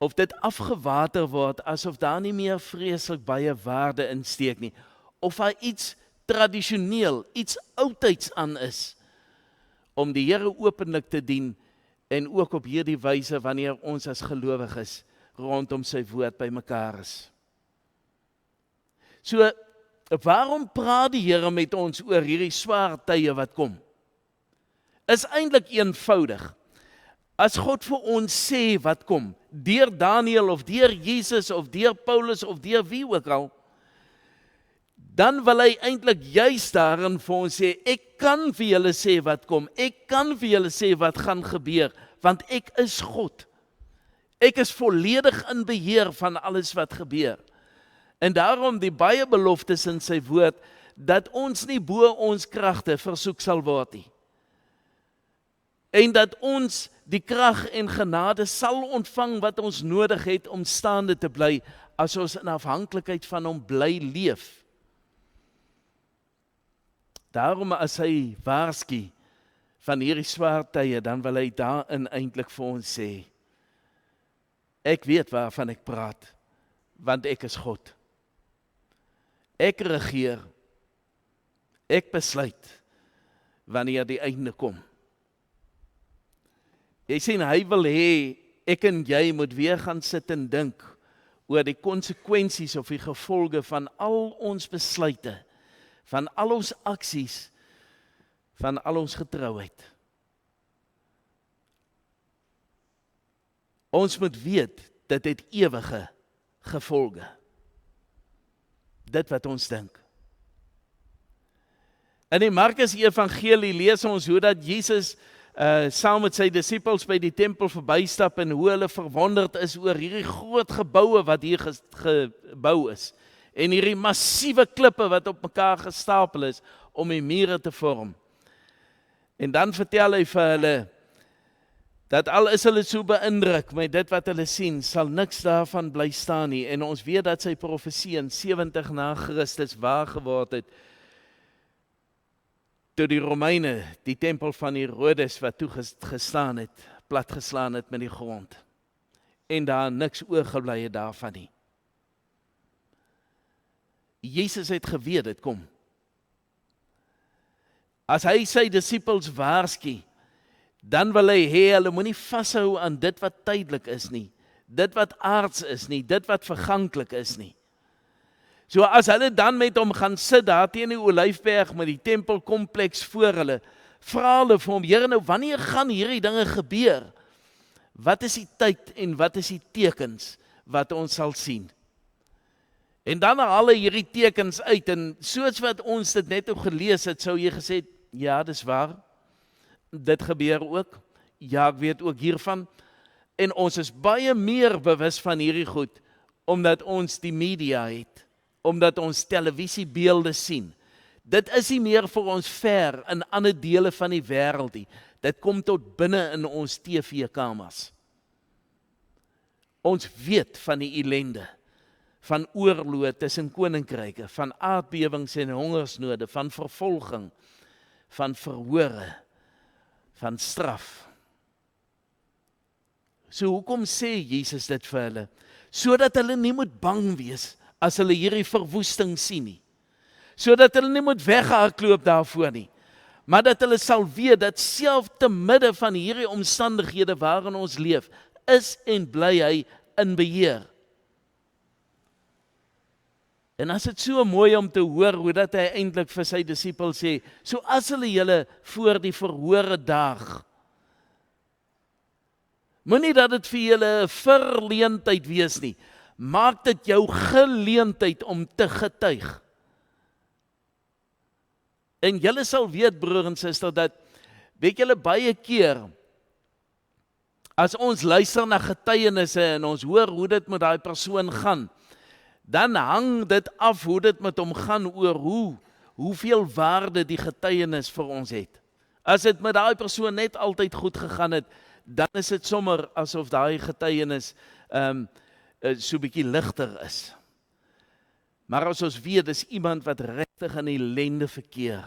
of dit afgewater word, asof daar nie meer vreeslik baie waarde insteek nie, of daar iets tradisioneel, iets oudtyds aan is, om die Here openlik te dien, en ook op hierdie wyse, wanneer ons as gelowiges rondom sy woord by mekaar is. So, waarom praat die Here met ons oor hierdie swaar tye wat kom? Is eintlik eenvoudig. As God vir ons sê wat kom, deur Daniël of deur Jesus of deur Paulus of deur wie ook al, dan wil hy eintlik juist daarin vir ons sê, ek kan vir julle sê wat kom, ek kan vir julle sê wat gaan gebeur, want ek is God. Ek is volledig in beheer van alles wat gebeur. En daarom die baie beloftes in sy woord, dat ons nie bo ons kragte versoek sal word nie. En dat ons die krag en genade sal ontvang wat ons nodig het om staande te bly, as ons in afhanklikheid van hom bly leef. Daarom as hy waarsku van hierdie swaar tye, dan wil hy daarin eintlik vir ons sê, ek weet waarvan ek praat, want ek is God. Ek regeer Ek besluit wanneer die einde kom. Jy sien, hy wil hê, ek en jy moet weer gaan sit en dink oor die konsekwensies of die gevolge van al ons besluite, van al ons aksies, van al ons getrouheid. Ons moet weet, dit het ewige gevolge. Dit wat ons dink. In die Markus Evangelie lees ons hoe dat Jesus saam met sy disippels by die tempel verbystap en hoe hulle verwonderd is oor hierdie groot geboue wat hier gebou is. En hierdie massiewe klippe wat op mekaar gestapel is om die mure te vorm. En dan vertel hy vir hulle dat al is hulle so beïndruk met dit wat hulle sien, sal niks daarvan bly staan nie. En ons weet dat sy profesie in 70 na Christus waar geword het, toe die Romeine die tempel van Herodes wat toegestaan het, platgeslaan het met die grond. En daar niks oorgebly het daarvan nie. Jesus het geweet, dit kom. As hy sy disippels waarsku, dan wil hy hê, hulle moenie vashou aan dit wat tydelik is nie, dit wat aards is nie, dit wat verganklik is nie. So as hulle dan met hom gaan sit daar teen die Olyfberg met die tempelkompleks voor hulle, vra hulle vir hom, Here, nou wanneer gaan hierdie dinge gebeur? Wat is die tyd en wat is die tekens wat ons sal sien? En dan haal hy hierdie tekens uit, en soos wat ons dit net ook gelees het, sou jy gesê, ja, dis waar, dit gebeur ook, ja, ek weet ook hiervan, en ons is baie meer bewus van hierdie goed, omdat ons die media het, omdat ons televisiebeelde sien. Dit is nie meer vir ons ver in ander dele van die wêreld nie. Dit kom tot binne in ons TV-kamers. Ons weet van die ellende, van oorloë tussen koninkryke, van aardbewings en hongersnode, van vervolging, van verhore, van straf. So hoekom sê Jesus dit vir hulle? Sodat hulle nie moet bang wees as hulle hierdie verwoesting sien nie. Sodat hulle nie moet weghardloop daarvoor nie. Maar dat hulle sal weet dat self te midde van hierdie omstandighede waarin ons leef, is en bly hy in beheer. En as dit so mooi om te hoor hoe dat hy eintlik vir sy disippels sê, so as hulle julle voor die verhore daag, moenie dat dit vir julle 'n verleentheid wees nie, maak dit jou geleentheid om te getuig. En julle sal weet, broer en suster, dat, weet julle, baie keer, as ons luister na getuienisse en ons hoor hoe dit met daai persoon gaan, dan hang dit af hoe dit met hom gaan oor hoeveel waarde die getuienis vir ons het. As dit met daai persoon net altyd goed gegaan het, dan is dit sommer asof daai getuienis so bietjie ligter is. Maar as ons weet, dis iemand wat regtig in ellende verkeer,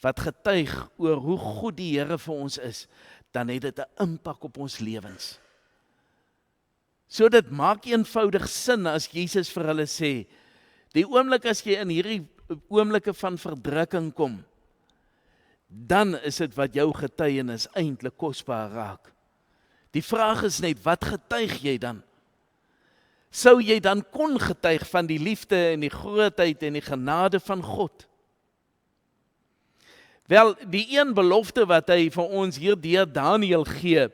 wat getuig oor hoe goed die Here vir ons is, dan het dit 'n impak op ons lewens. So dit maak eenvoudig sin as Jesus vir hulle sê, die oomblik as jy in hierdie oomblikke van verdrukking kom, dan is dit wat jou getuienis eintlik kosbaar raak. Die vraag is net, wat getuig jy dan? Sou jy dan kon getuig van die liefde en die grootheid en die genade van God? Wel, die een belofte wat hy vir ons hier deur Daniël gee,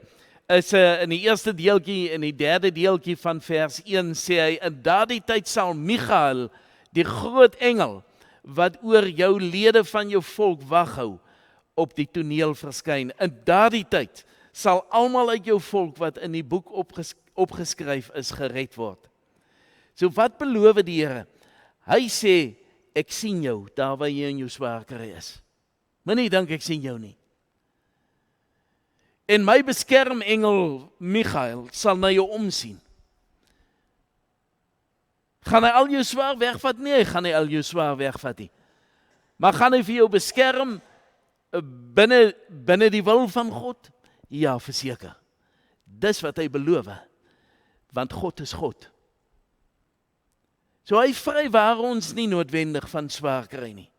is in die eerste deeltjie, in die derde deeltjie van vers 1, sê hy, in daardie tyd sal Michael, die groot engel, wat oor jou lede van jou volk wag hou, op die toneel verskyn. In daardie tyd sal almal uit jou volk wat in die boek opgeskryf is, gered word. So wat beloof die Here? Hy sê, ek sien jou, daar waar jy in jou swaar kry is. Moenie dink ek sien jou nie. En my beskermengel Michael sal na jou omsien. Gaan hy al jou swaar wegvat? Nee, hy gaan nie al jou swaar wegvat nie. Maar gaan hy vir jou beskerm binne die wil van God? Ja, verseker. Dis wat hy beloof, want God is God. So hy vrywaar ons nie noodwendig van swaar kry nie.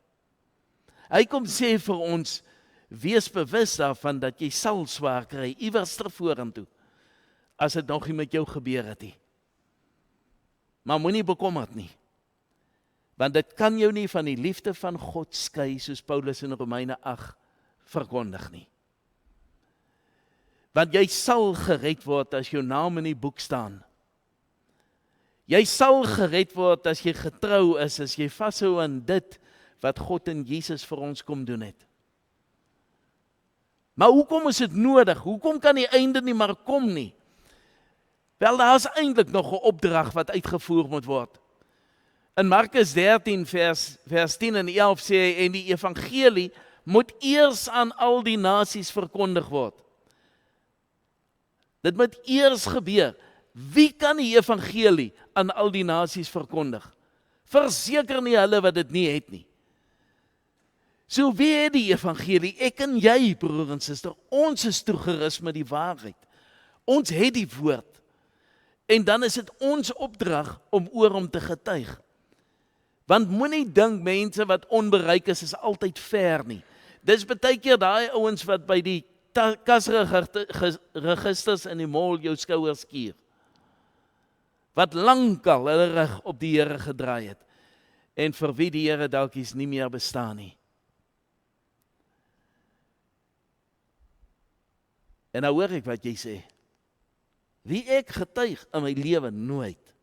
Hy kom sê vir ons, wees bewus daarvan dat jy sal swaar kry, iewers ter vorentoe, as dit nog nie met jou gebeur het nie. Maar moenie bekommerd nie, want dit kan jou nie van die liefde van God skei, soos Paulus in Romeine 8 verkondig nie. Want jy sal gered word as jou naam in die boek staan. Jy sal gered word as jy getrou is, as jy vashou aan dit wat God in Jesus vir ons kom doen het. Maar hoekom is dit nodig? Hoekom kan die einde nie maar kom nie? Wel, daar is eintlik nog 'n opdrag wat uitgevoer moet word. In Markus 13 vers 10 en 11 sê hy, en die evangelie moet eers aan al die nasies verkondig word. Dit moet eers gebeur. Wie kan die evangelie aan al die nasies verkondig? Verseker nie hulle wat dit nie het nie. So wie het die evangelie? Ek en jy, broer en suster, ons is toegerus met die waarheid. Ons het die woord. En dan is dit ons opdrag om oor hom te getuig. Want moenie dink mense wat onbereik is altyd ver nie. Dis baie keer daai ouens wat by die kasregisters in die mall jou skouers skuur. Wat lankal hulle rug op die Here gedraai het. En vir wie die Here dalk nie meer bestaan nie. En nou hoor ek wat jy sê. Wie ek getuig in my lewe nooit.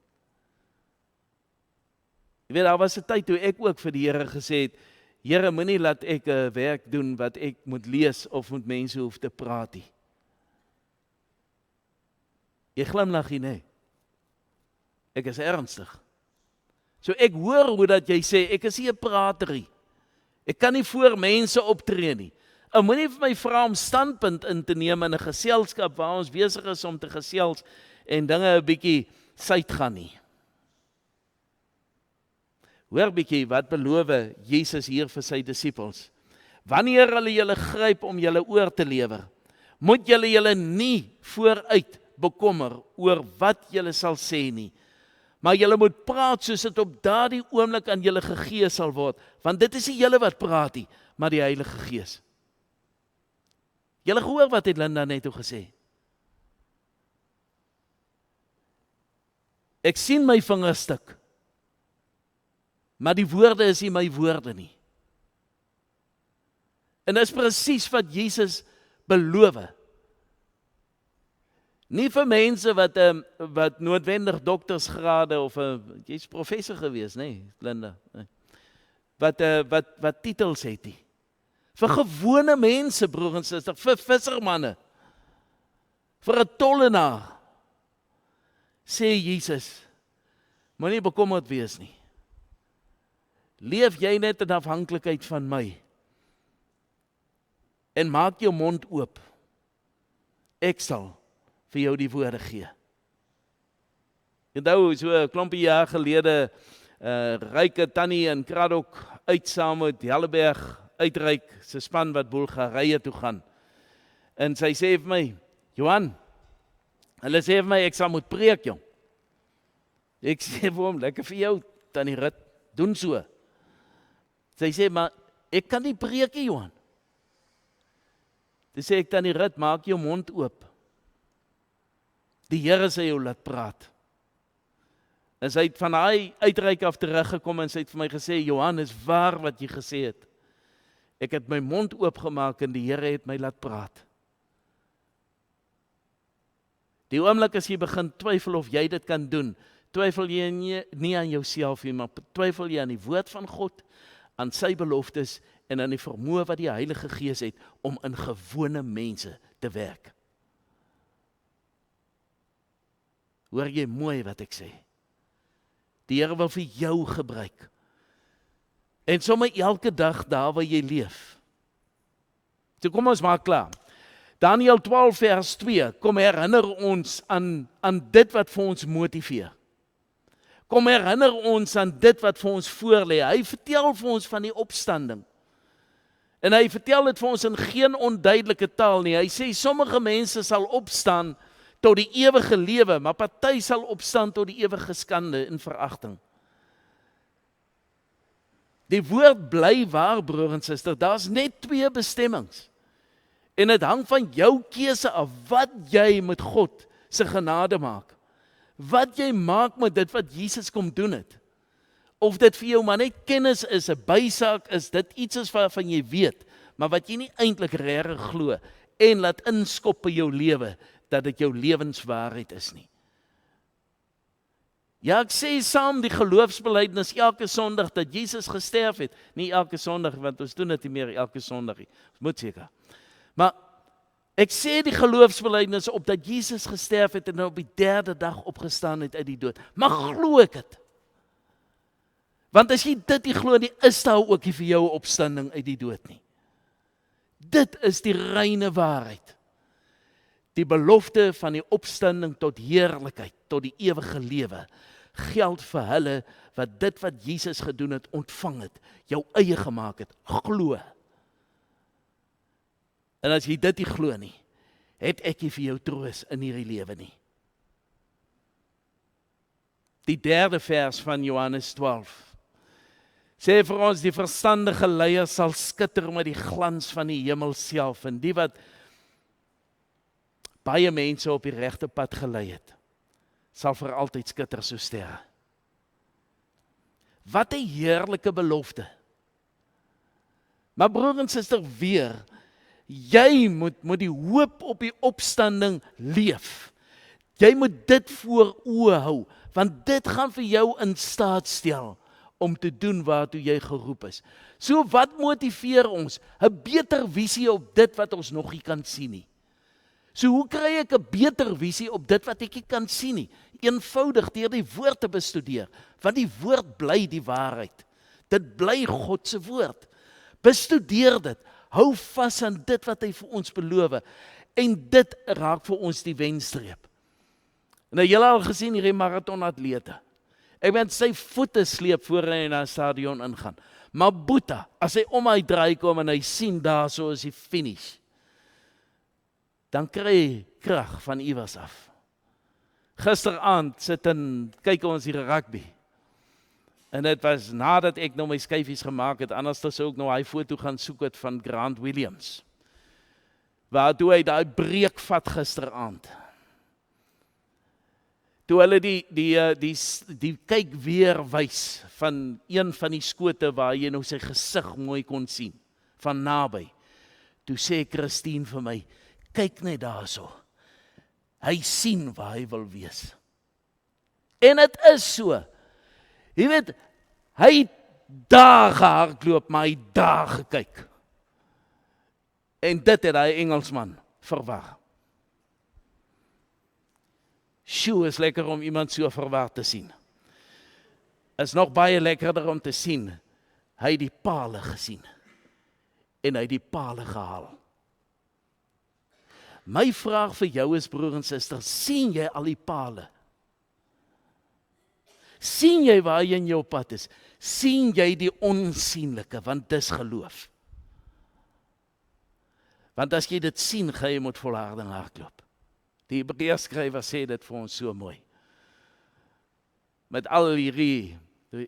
Jy weet, daar was 'n tyd toe ek ook vir die Here gesê het, Here, moenie laat ek 'n werk doen wat ek moet lees of met mense hoef te praat nie. Jy glimlag nie, nee. Ek is ernstig. So ek hoor hoe dat jy sê, ek is nie 'n prater nie. Ek kan nie voor mense optree nie. En moenie vir my vra om standpunt in te neem in 'n geselskap waar ons besig is om te gesels en dinge 'n bietjie suid gaan nie. Hoor bietjie wat beloof Jesus hier vir sy disippels. Wanneer hulle julle gryp om julle oor te lewer, moet julle nie vooruit bekommer oor wat julle sal sê nie. Maar julle moet praat soos dit op daardie oomblik aan julle gegee sal word, want dit is nie julle wat praat nie, maar die Heilige Gees. Julle gehoor wat het Linda net toe gesê? Ek sien my vingerstuk, maar die woorde is nie my woorde nie. En dit is presies wat Jesus beloof. Nie vir mense wat noodwendig doktersgrade of jy's professor gewees, nee, Linda. Nee. Wat titels het nie. Vir gewone mense, broer en suster, vir vissermanne, vir 'n tollenaar, sê Jesus, moenie bekommerd wees nie. Leef jy net in afhanklikheid van my en maak jou mond oop. Ek sal vir jou die woorde gee. Onthou, so 'n klompie jaar gelede, ryke tannie in Kraddock uit saam met Helleberg uitreik, sy span wat Bulgarië toe gaan. En sy sê vir my, Johan, hulle sê vir my, ek sal moet preek, jong. Ek sê vir hom, lekker vir jou, tannie Rut, doen so. Sy sê, maar ek kan nie preek nie, Johan. Dis sê ek, tannie Rut, maak jou mond oop. Die Here sê jou laat praat. En sy het van daai uitreik af teruggekom en sy het vir my gesê, Johan, is waar wat jy gesê het. Ek het my mond oopgemaak en die Here het my laat praat. Die oomblik as jy begin twyfel of jy dit kan doen, twyfel jy nie aan jouself nie, maar twyfel jy aan die woord van God, aan sy beloftes en aan die vermoë wat die Heilige Gees het om in gewone mense te werk. Hoor jy mooi wat ek sê? Die Here wil vir jou gebruik. En sommer elke dag daar waar jy leef. So kom ons maak klaar. Daniël 12 vers 2, kom herinner ons aan dit wat vir ons motiveer. Kom herinner ons aan dit wat vir ons voorlê. Hy vertel vir ons van die opstanding. En hy vertel dit vir ons in geen onduidelike taal nie. Hy sê sommige mense sal opstaan tot die ewige lewe, maar party sal opstaan tot die ewige skande en veragting. Die woord bly waar, broer en suster, daar's net 2 bestemmings. En dit hang van jou keuse af, wat jy met God se genade maak. Wat jy maak met dit wat Jesus kom doen het. Of dit vir jou maar net kennis is, 'n bysaak is, dit iets is waarvan jy weet, maar wat jy nie eintlik regtig glo, en laat inskop in jou lewe, dat dit jou lewenswaarheid is nie. Ja, ek sê saam die geloofsbelijdenis elke Sondag dat Jesus gesterf het. Nie elke Sondag, want ons doen dit nie meer elke Sondag nie. Ons moet seker. Maar ek sê die geloofsbelijdenis op dat Jesus gesterf het en op die 3de dag opgestaan het uit die dood. Maar glo ek het? Want as jy dit nie glo nie, is daar ook nie vir jou opstanding uit die dood nie. Dit is die reine waarheid. Die belofte van die opstanding tot heerlikheid, tot die ewige lewe, geld vir hulle wat dit wat Jesus gedoen het, ontvang het, jou eie gemaak het, glo. En as jy dit nie glo nie, het ek nie vir jou troos in hierdie lewe nie. Die 3de vers van Johannes 12 sê vir ons, die verstandige leier sal skitter met die glans van die hemel self, en die wat baie mense op die regte pad gelei het, sal vir altyd skitter so sterre. Wat 'n heerlike belofte. Maar broer en suster, weer, jy moet die hoop op die opstanding leef. Jy moet dit voor oë hou, want dit gaan vir jou in staat stel om te doen waartoe jy geroep is. So wat motiveer ons? 'n beter visie op dit wat ons nog nie kan sien nie. So hoe kry ek 'n beter visie op dit wat ek nie kan sien nie? Eenvoudig deur die woord te bestudeer, want die woord bly die waarheid. Dit bly God se woord. Bestudeer dit, hou vas aan dit wat hy vir ons beloof, en dit raak vir ons die wenstreep. Nou julle al gesien hierdie marathonatlete. Ek weet sy voete sleep voor hy na die stadion ingaan. Maar Boeta, as hy om hy draai kom en hy sien daar so is die finish, dan kry hy krag van iewers af. Gisteraand sit en kyk ons hier rugby. En dit was nadat ek nou my skyfies gemaak het, anders sou ek nou hy foto gaan soek het van Grant Williams. Waartoe hy daai breek vat gisteraand. Toe hulle die kyk weer wys van een van die skote waar jy nou sy gesig mooi kon sien, van naby. Toe sê Christine vir my, kyk net daarso. Hy sien waar hy wil wees. En dit is so. Jy weet, hy het daar gehardloop, maar hy daar gekyk. En dit het hy Engelsman verwar. Sjoe, is lekker om iemand so verwar te sien. Is nog baie lekkerder om te sien, hy het die pale gesien. En hy het die pale gehaal. My vraag vir jou is, broer en suster, sien jy al die pale? Sien jy waar jy in jou pad is? Sien jy die onsienlike, want dis geloof. Want as jy dit sien, gaan jy met volharding hardloop. Die Hebreërskrywer sê dit vir ons so mooi. Met al hierdie,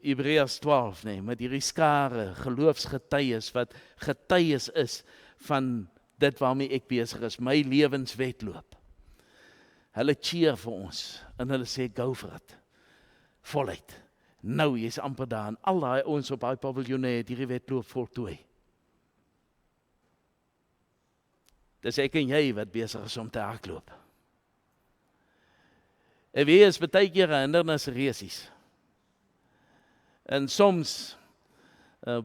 Hebreërs 12, met hierdie skare geloofsgetuies, wat getuies is van dit waarmee ek besig is, my lewenswedloop. Hulle cheer vir ons, en hulle sê, go for it. Voluit. Nou, jy is amper daar, en al die ons op die paviljoene het hierdie wedloop voltooi. Dis ek en jy wat besig is om te hardloop. En wie is baie keer 'n hindernisresies. En soms,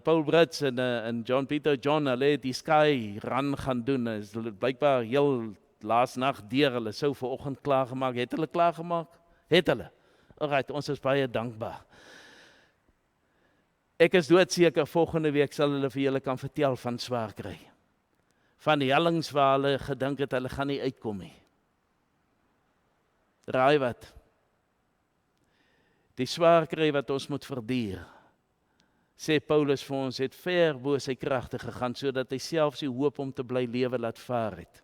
Paul Brits en John Peter John, hulle het die Sky Run gaan doen, is blykbaar heel laas nag deur, hulle sou vanoggend klaargemaak, het hulle klaargemaak? Het hulle? Alright, ons is baie dankbaar. Ek is doodseker, volgende week sal hulle vir julle kan vertel van swaar kry. Van die hellings waar hulle gedink het, hulle gaan nie uitkom nie. Raai wat? Die swaar kry wat ons moet verduur, sê Paulus vir ons, het ver bo sy kragte gegaan, sodat hy selfs die hoop om te bly lewe laat vaar het.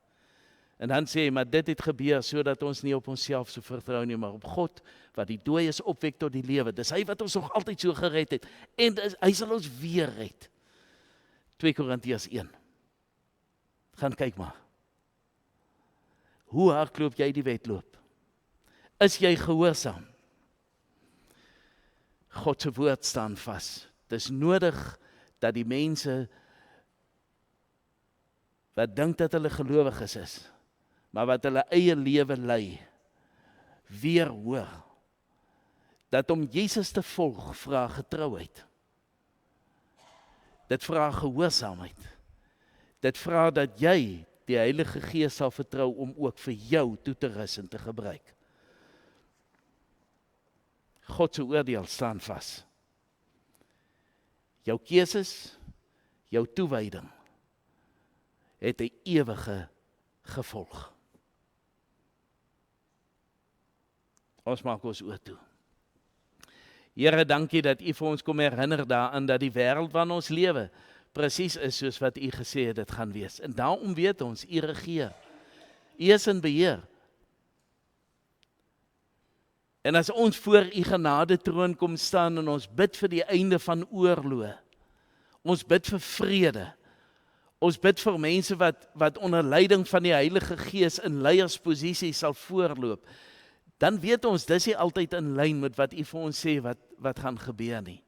En dan sê hy, maar dit het gebeur sodat ons nie op onsself so vertrou nie, maar op God, wat die dooies opwek tot die lewe. Dis hy wat ons nog altyd so gered het, en hy sal ons weer red. 2 Korintiërs 1. Gaan kyk maar. Hoe hardloop jy die wedloop? Is jy gehoorsaam? God se woord staan vas. Dis nodig dat die mense wat dink dat hulle gelowiges is, maar wat hulle eie lewe lei, weer hoor, dat om Jesus te volg vra getrouheid. Dit vra gehoorsaamheid. Dit vra dat jy die Heilige Gees sal vertrou om ook vir jou toe te rus en te gebruik. God se oordeel staan vas. Jou keuses, jou toewyding, het 'n ewige gevolg. Ons maak ons oë toe. Here, dankie dat U vir ons kom herinner daaraan dat die wêreld waarin ons lewe presies is soos wat U gesê het dit gaan wees. En daarom weet ons, U regeer. U is in beheer. En as ons voor U genade troon kom staan en ons bid vir die einde van oorloë, ons bid vir vrede, ons bid vir mense wat onder leiding van die Heilige Gees in leiersposisie sal voorloop, dan weet ons, dis nie altyd in lyn met wat U vir ons sê wat gaan gebeur nie.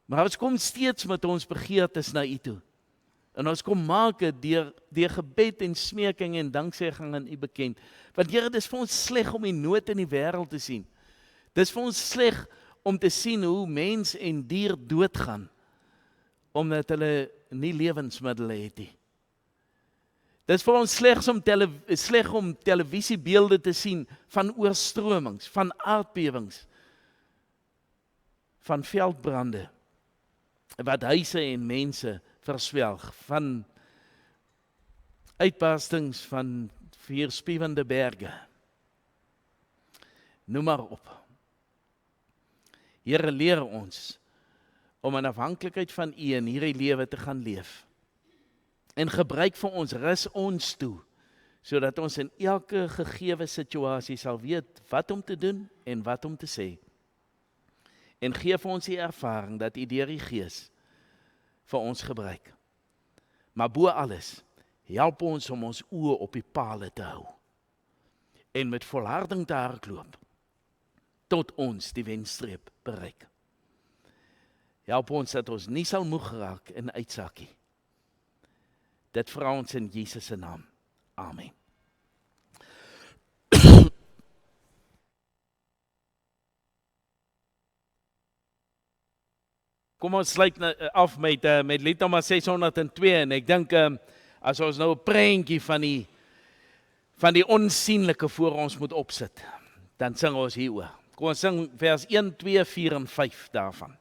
Maar ons kom steeds met ons begeertes na U toe. En ons kom maak dit deur gebed en smeking en danksegging aan U bekend. Want Here, dis vir ons sleg om die nood in die wêreld te sien. Dis vir ons sleg om te sien hoe mens en dier doodgaan, omdat hulle nie lewensmiddels het nie. Dis vir ons sleg om televisiebeelde te sien van oorstromings, van aardbewings, van veldbrande, wat huise en mense verswelg, van uitbarstings van weerspiewende berge. Noem maar op. Here, leer ons om in afhanklikheid van U in hierdie lewe te gaan leef. En gebruik vir ons, rus ons toe, sodat ons in elke gegewe situasie sal weet wat om te doen en wat om te sê. En gee vir ons die ervaring dat U deur die Gees vir ons gebruik. Maar bo alles, help ons om ons oë op die pale te hou en met volharding te hardloop tot ons die wenstreep bereik. Help ons dat ons nie sal moeg raak en uitsakkie. Dit vra ons in Jesus se naam. Amen. Kom ons sluit af met lied nommer 602 en ek dink as ons nou 'n prentjie van die onsigbare voor ons moet opsit, dan sing ons hieroor. Kom ons sing vers 1, 2, 4 en 5 daarvan.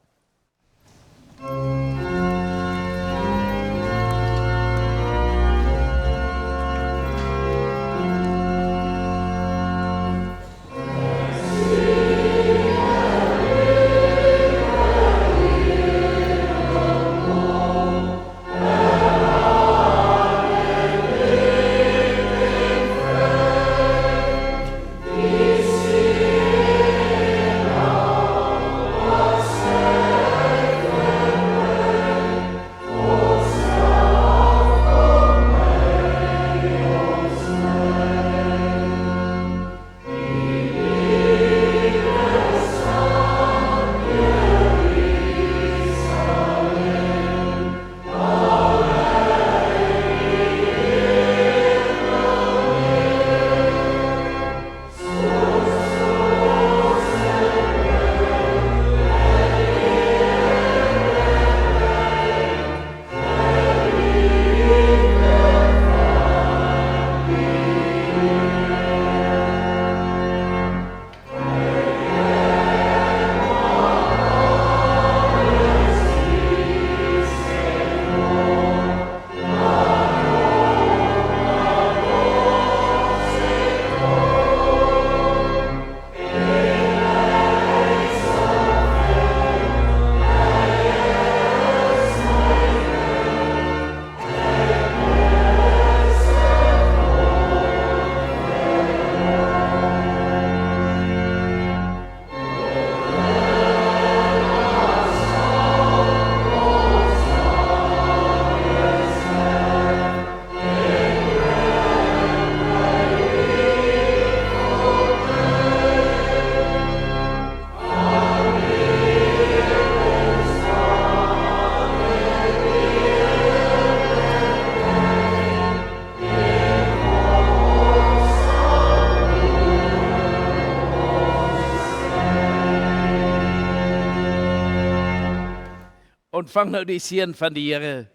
ontvang nou die seën van die Here,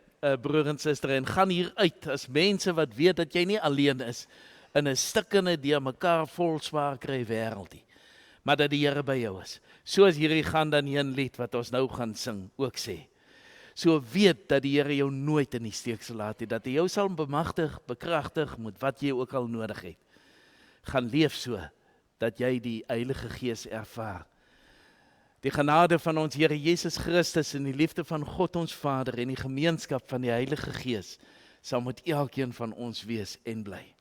broer en suster, en gaan hier uit as mense wat weet dat jy nie alleen is in 'n stikkende, deur mekaar vol swaar kry wêreld nie, maar dat die Here by jou is. Soos hierdie gaan dan heen lied wat ons nou gaan sing ook sê. So weet dat die Here jou nooit in die steek sal laat nie, dat hy jou sal bemagtig, bekragtig met wat jy ook al nodig het. Gaan leef so, dat jy die Heilige Gees ervaar. Die genade van ons Here Jesus Christus en die liefde van God ons Vader en die gemeenskap van die Heilige Gees sal met elkeen van ons wees en bly.